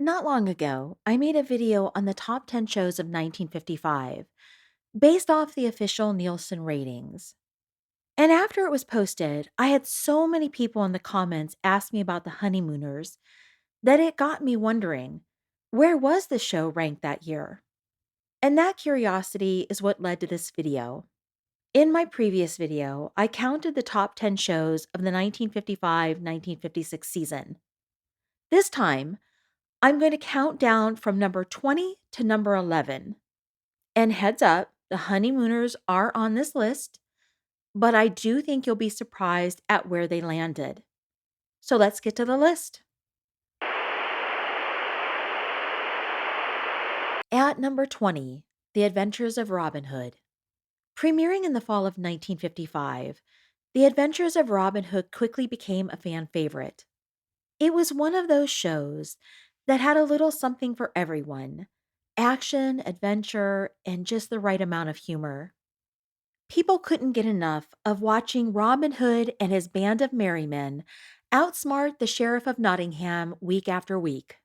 Not long ago, I made a video on the top 10 shows of 1955 based off the official Nielsen ratings. And after it was posted, I had so many people in the comments ask me about the Honeymooners that it got me wondering, where was the show ranked that year? And that curiosity is what led to this video. In my previous video, I counted the top 10 shows of the 1955 1956 season. This time, I'm going to count down from number 20 to number 11. And heads up, the Honeymooners are on this list, but I do think you'll be surprised at where they landed. So let's get to the list. At number 20, The Adventures of Robin Hood. Premiering in the fall of 1955, The Adventures of Robin Hood quickly became a fan favorite. It was one of those shows that had a little something for everyone: action, adventure, and just the right amount of humor. People couldn't get enough of watching Robin Hood and his band of merry men outsmart the Sheriff of Nottingham week after week.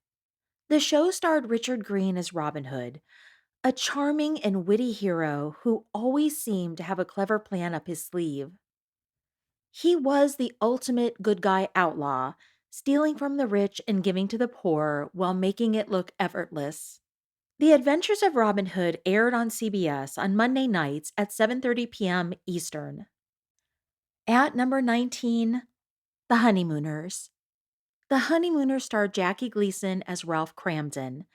The show starred Richard Green as Robin Hood, a charming and witty hero who always seemed to have a clever plan up his sleeve. He was the ultimate good guy outlaw, stealing from the rich and giving to the poor while making it look effortless. The Adventures of Robin Hood aired on CBS on Monday nights at 7:30 p.m. Eastern. At number 19, The Honeymooners. The Honeymooners starred Jackie Gleason as Ralph Cramden,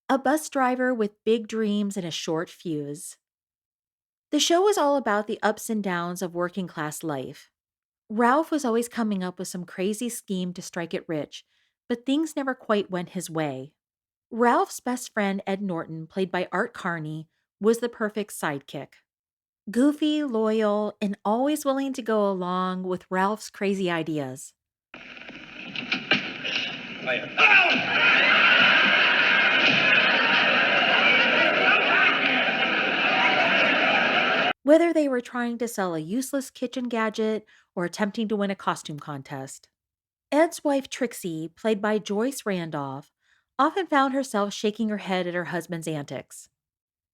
a bus driver with big dreams and a short fuse. The show was all about the ups and downs of working class life. Ralph was always coming up with some crazy scheme to strike it rich, but things never quite went his way. Ralph's best friend, Ed Norton, played by Art Carney, was the perfect sidekick. Goofy, loyal, and always willing to go along with Ralph's crazy ideas. Whether they were trying to sell a useless kitchen gadget or attempting to win a costume contest. Ed's wife, Trixie, played by Joyce Randolph, often found herself shaking her head at her husband's antics.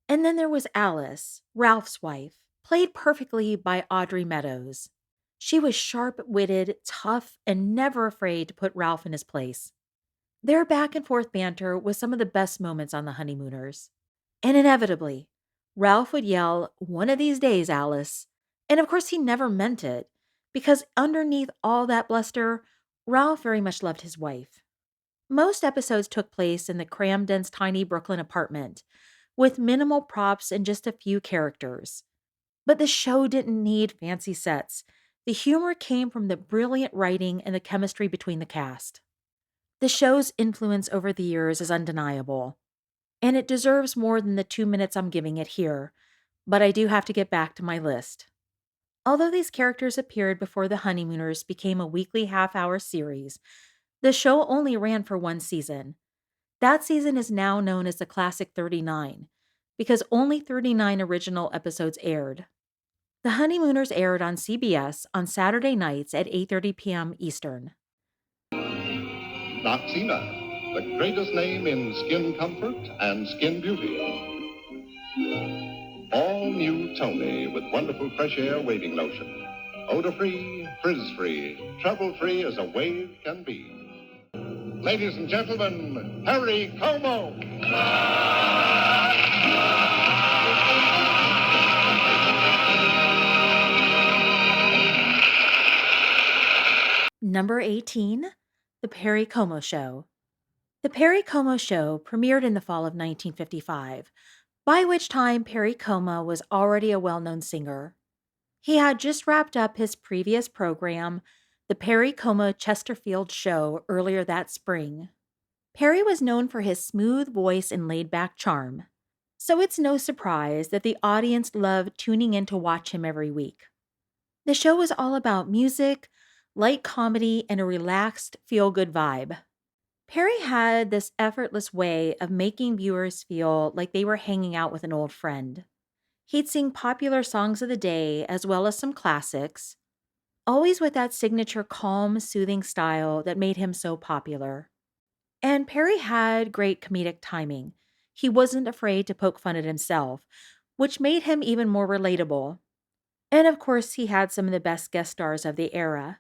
And then there was Alice, Ralph's wife, played perfectly by Audrey Meadows. She was sharp witted, tough, and never afraid to put Ralph in his place. Their back and forth banter was some of the best moments on The Honeymooners. And inevitably, Ralph would yell, "One of these days, Alice." And of course, he never meant it, because underneath all that bluster, Ralph very much loved his wife. Most episodes took place in the Cramden's tiny Brooklyn apartment, with minimal props and just a few characters. But the show didn't need fancy sets. The humor came from the brilliant writing and the chemistry between the cast. The show's influence over the years is undeniable, and it deserves more than the 2 minutes I'm giving it here, but I do have to get back to my list. Although these characters appeared before The Honeymooners became a weekly half-hour series, the show only ran for one season. That season is now known as the Classic 39, because only 39 original episodes aired. The Honeymooners aired on CBS on Saturday nights at 8:30 p.m. Eastern. Noxina, the greatest name in skin comfort and skin beauty. All new Tony with wonderful fresh air waving lotion. Odor-free, frizz-free, trouble-free as a wave can be. Ladies and gentlemen, Harry Como! Number 18, The Perry Como Show. The Perry Como Show premiered in the fall of 1955, by which time Perry Como was already a well known singer. He had just wrapped up his previous program, The Perry Como Chesterfield Show, earlier that spring. Perry was known for his smooth voice and laid back charm, so it's no surprise that the audience loved tuning in to watch him every week. The show was all about music, light comedy, and a relaxed, feel good vibe. Perry had this effortless way of making viewers feel like they were hanging out with an old friend. He'd sing popular songs of the day as well as some classics, always with that signature calm, soothing style that made him so popular. And Perry had great comedic timing. He wasn't afraid to poke fun at himself, which made him even more relatable. And of course, he had some of the best guest stars of the era.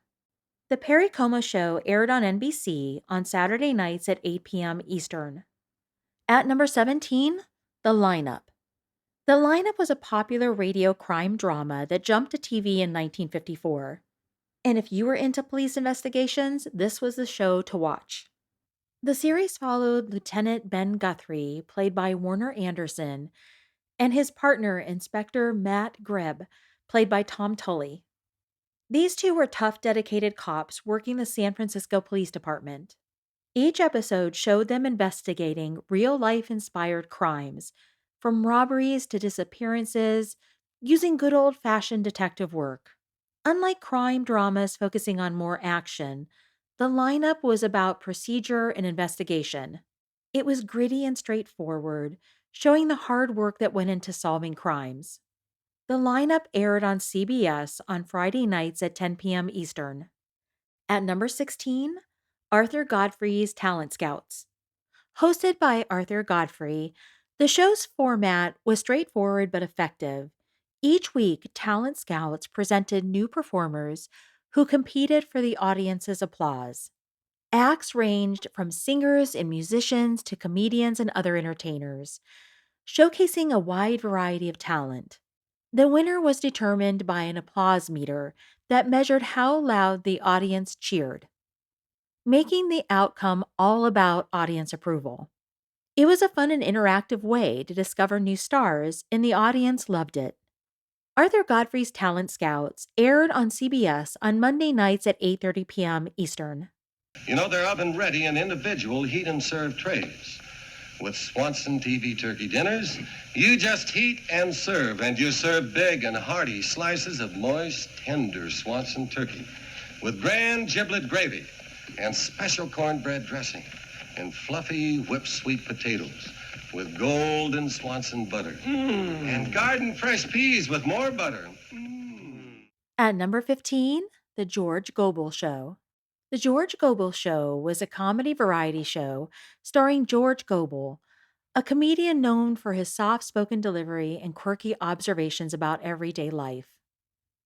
The Perry Como Show aired on NBC on Saturday nights at 8 p.m. Eastern. At number 17, The Lineup. The Lineup was a popular radio crime drama that jumped to TV in 1954. And if you were into police investigations, this was the show to watch. The series followed Lieutenant Ben Guthrie, played by Warner Anderson, and his partner, Inspector Matt Greb, played by Tom Tully. These two were tough, dedicated cops working the San Francisco Police Department. Each episode showed them investigating real life inspired crimes, from robberies to disappearances, using good old fashioned detective work. Unlike crime dramas focusing on more action, the lineup was about procedure and investigation. It was gritty and straightforward, showing the hard work that went into solving crimes. The lineup aired on CBS on Friday nights at 10 p.m. Eastern. At number 16, Arthur Godfrey's Talent Scouts. Hosted by Arthur Godfrey, the show's format was straightforward but effective. Each week, talent scouts presented new performers who competed for the audience's applause. Acts ranged from singers and musicians to comedians and other entertainers, showcasing a wide variety of talent. The winner was determined by an applause meter that measured how loud the audience cheered, making the outcome all about audience approval. It was a fun and interactive way to discover new stars, and the audience loved it. Arthur Godfrey's Talent Scouts aired on CBS on Monday nights at 8:30 p.m. Eastern. You know, they're oven ready in individual heat and serve trays. With Swanson TV turkey dinners, you just heat and you serve big and hearty slices of moist, tender Swanson turkey with grand giblet gravy and special cornbread dressing and fluffy whipped sweet potatoes with golden Swanson butter and garden fresh peas with more butter. At number 15, The George Gobel Show. The George Gobel Show was a comedy variety show starring George Gobel, a comedian known for his soft spoken delivery and quirky observations about everyday life.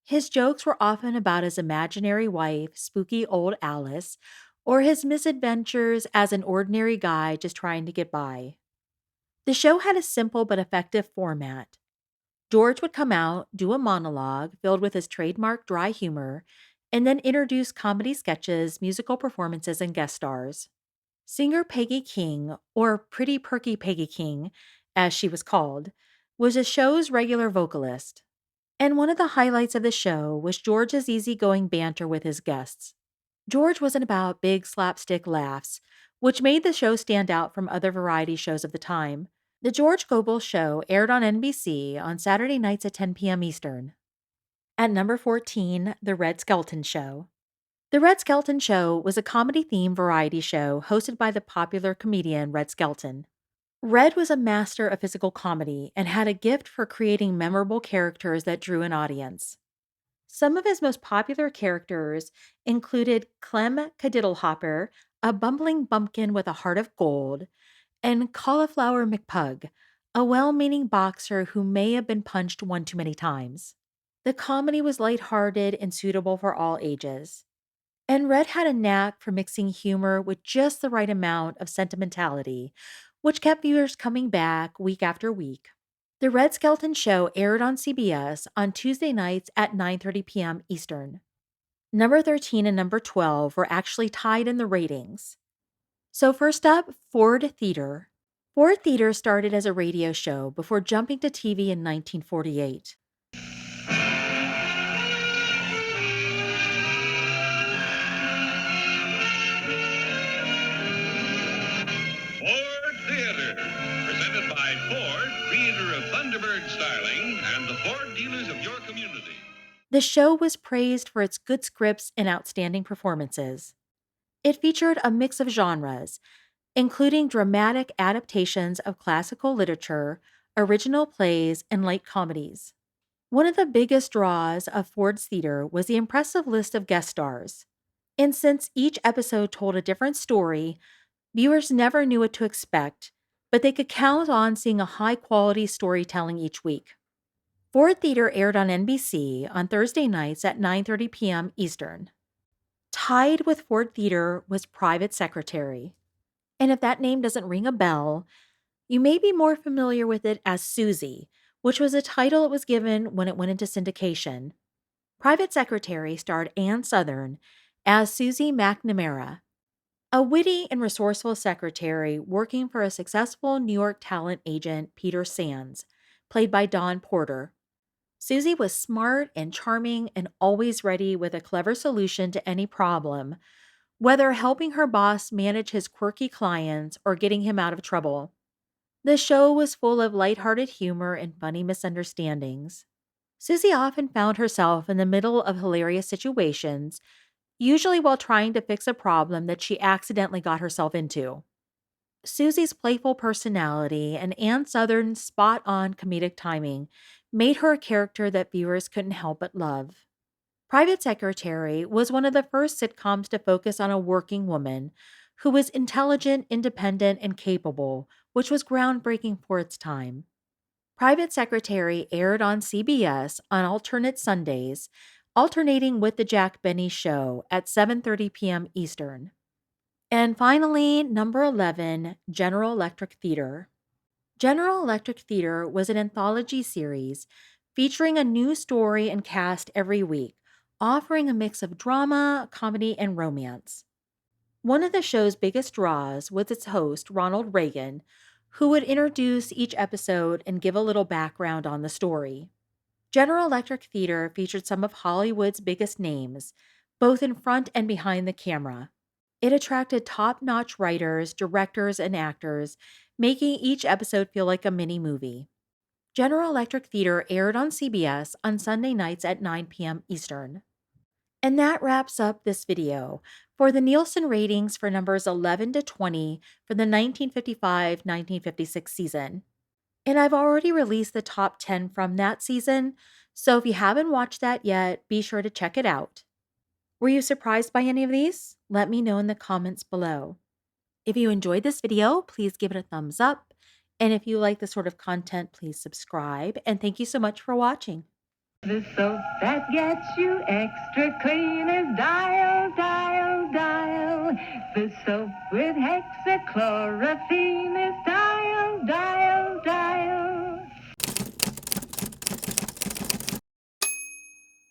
His jokes were often about his imaginary wife, spooky old Alice, or his misadventures as an ordinary guy just trying to get by. The show had a simple but effective format. George would come out, do a monologue filled with his trademark dry humor, and then introduce comedy sketches, musical performances, and guest stars. Singer Peggy King, or Pretty Perky Peggy King, as she was called, was the show's regular vocalist. And one of the highlights of the show was George's easygoing banter with his guests. George wasn't about big slapstick laughs, which made the show stand out from other variety shows of the time. The George Gobel Show aired on NBC on Saturday nights at 10 p.m. Eastern. At number 14, The Red Skelton Show. The Red Skelton Show was a comedy-themed variety show hosted by the popular comedian Red Skelton. Red was a master of physical comedy and had a gift for creating memorable characters that drew an audience. Some of his most popular characters included Clem Cadiddlehopper, a bumbling bumpkin with a heart of gold, and Cauliflower McPug, a well meaning boxer who may have been punched one too many times. The comedy was lighthearted and suitable for all ages. And Red had a knack for mixing humor with just the right amount of sentimentality, which kept viewers coming back week after week. The Red Skelton Show aired on CBS on Tuesday nights at 9:30 p.m. Eastern. Number 13 and number 12 were actually tied in the ratings. So first up, Ford Theater. Ford Theater started as a radio show before jumping to TV in 1948. Ford Theater, presented by Ford, creator of Thunderbird styling and the Ford dealers of your community. The show was praised for its good scripts and outstanding performances. It featured a mix of genres, including dramatic adaptations of classical literature, original plays, and light comedies. One of the biggest draws of Ford's theater was the impressive list of guest stars. And since each episode told a different story, Viewers never knew what to expect, but they could count on seeing a high-quality storytelling each week. Ford Theater aired on NBC on Thursday nights at 9:30 p.m. Eastern. Tied with Ford Theater was Private Secretary. And if that name doesn't ring a bell, you may be more familiar with it as Susie, which was a title it was given when it went into syndication. Private Secretary starred Ann Sothern as Susie McNamara, a witty and resourceful secretary working for a successful New York talent agent, Peter Sands, played by Dawn Porter. Susie was smart and charming and always ready with a clever solution to any problem, whether helping her boss manage his quirky clients or getting him out of trouble. The show was full of lighthearted humor and funny misunderstandings. Susie often found herself in the middle of hilarious situations, usually while trying to fix a problem that she accidentally got herself into. Susie's playful personality and Ann Sothern's spot on comedic timing made her a character that viewers couldn't help but love. Private Secretary was one of the first sitcoms to focus on a working woman who was intelligent, independent, and capable, which was groundbreaking for its time. Private Secretary aired on CBS on alternate Sundays, alternating with The Jack Benny Show at 7:30 p.m. Eastern. And finally, number 11, General Electric Theater. General Electric Theater was an anthology series featuring a new story and cast every week, offering a mix of drama, comedy, and romance. One of the show's biggest draws was its host, Ronald Reagan, who would introduce each episode and give a little background on the story. General Electric Theater featured some of Hollywood's biggest names, both in front and behind the camera. It attracted top-notch writers, directors, and actors, making each episode feel like a mini-movie. General Electric Theater aired on CBS on Sunday nights at 9 p.m. Eastern. And that wraps up this video for the Nielsen ratings for numbers 11 to 20 for the 1955-1956 season. And I've already released the top 10 from that season, so if you haven't watched that yet, be sure to check it out. Were you surprised by any of these? Let me know in the comments below. If you enjoyed this video, please give it a thumbs up. And if you like this sort of content, please subscribe. And thank you so much for watching. The soap that gets you extra clean is Dial, Dial, Dial. The soap with hexachlorophene is Dial, Dial.